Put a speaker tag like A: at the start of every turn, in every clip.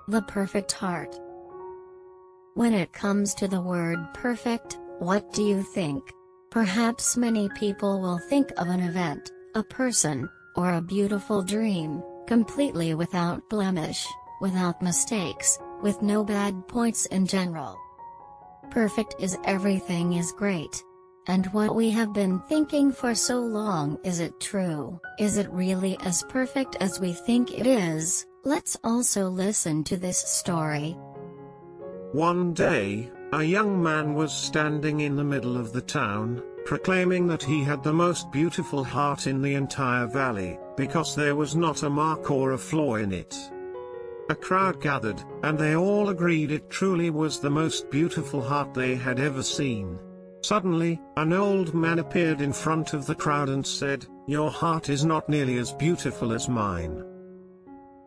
A: The perfect heart. When it comes to the word perfect, what do you think? Perhaps many people will think of an event, a person, or a beautiful dream, completely without blemish, without mistakes, with no bad points in general. Perfect is everything is great. And what we have been thinking for so long, is it true? Is it really as perfect as we think it is? Let's also listen to this story.
B: One day, a young man was standing in the middle of the town, proclaiming that he had the most beautiful heart in the entire valley, because there was not a mark or a flaw in it. A crowd gathered, and they all agreed it truly was the most beautiful heart they had ever seen. Suddenly, an old man appeared in front of the crowd and said, "Your heart is not nearly as beautiful as mine."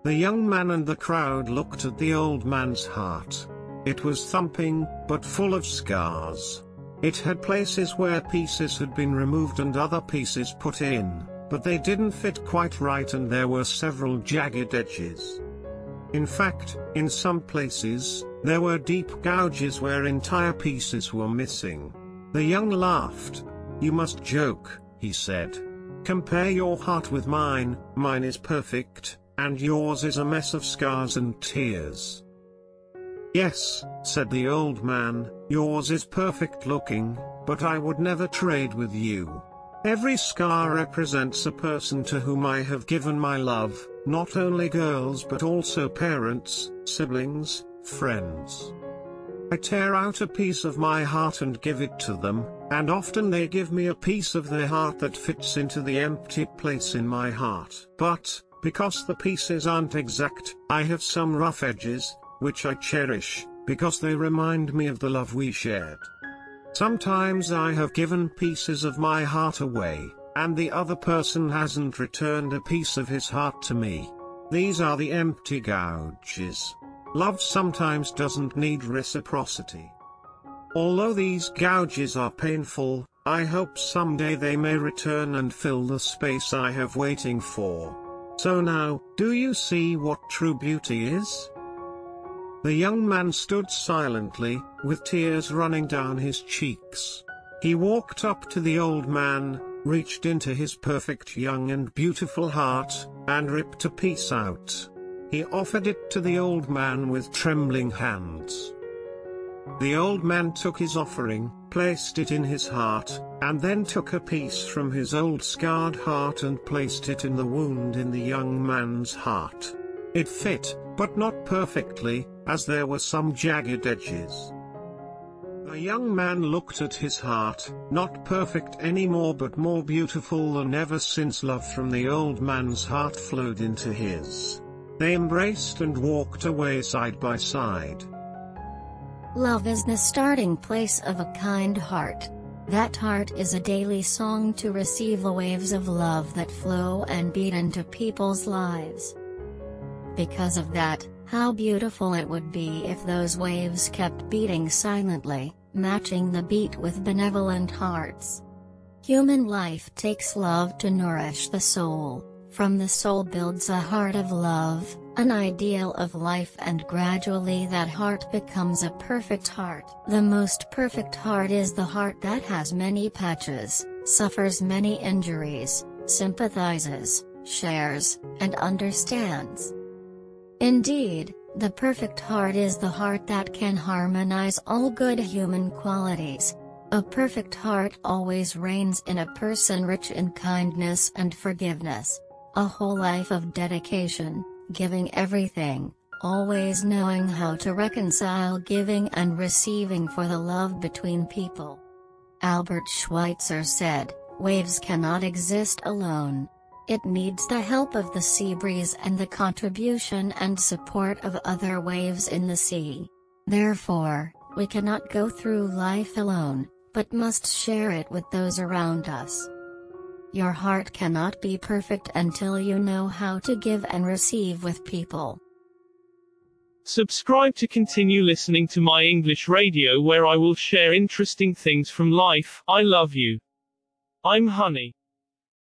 B: The young man and the crowd looked at the old man's heart. It was thumping, but full of scars. It had places where pieces had been removed and other pieces put in, but they didn't fit quite right, and there were several jagged edges. In fact, in some places, there were deep gouges where entire pieces were missing. The young laughed. "You must joke," he said. "Compare your heart with mine. Mine is perfect, and yours is a mess of scars and tears." "Yes," said the old man, "yours is perfect looking, but I would never trade with you. Every scar represents a person to whom I have given my love, not only girls but also parents, siblings, friends. I tear out a piece of my heart and give it to them, and often they give me a piece of their heart that fits into the empty place in my heart. But, because the pieces aren't exact, I have some rough edges, which I cherish, because they remind me of the love we shared. Sometimes I have given pieces of my heart away, and the other person hasn't returned a piece of his heart to me. These are the empty gouges. Love sometimes doesn't need reciprocity. Although these gouges are painful, I hope someday they may return and fill the space I have waiting for. So now, do you see what true beauty is?" The young man stood silently, with tears running down his cheeks. He walked up to the old man, reached into his perfect young and beautiful heart, and ripped a piece out. He offered it to the old man with trembling hands. The old man took his offering, placed it in his heart, and then took a piece from his old scarred heart and placed it in the wound in the young man's heart. It fit, but not perfectly, as there were some jagged edges. The young man looked at his heart, not perfect anymore but more beautiful than ever, since love from the old man's heart flowed into his. They embraced and walked away side by side.
A: Love is the starting place of a kind heart. That heart is a daily song to receive the waves of love that flow and beat into people's lives. Because of that, how beautiful it would be if those waves kept beating silently, matching the beat with benevolent hearts. Human life takes love to nourish the soul. From the soul builds a heart of love, an ideal of life, and gradually that heart becomes a perfect heart. The most perfect heart is the heart that has many patches, suffers many injuries, sympathizes, shares, and understands. Indeed, the perfect heart is the heart that can harmonize all good human qualities. A perfect heart always reigns in a person rich in kindness and forgiveness. A whole life of dedication, giving everything, always knowing how to reconcile giving and receiving for the love between people. Albert Schweitzer said, "Waves cannot exist alone. It needs the help of the sea breeze and the contribution and support of other waves in the sea. Therefore, we cannot go through life alone, but must share it with those around us." Your heart cannot be perfect until you know how to give and receive with people.
C: Subscribe to continue listening to my English radio, where I will share interesting things from life. I love you. I'm Honey.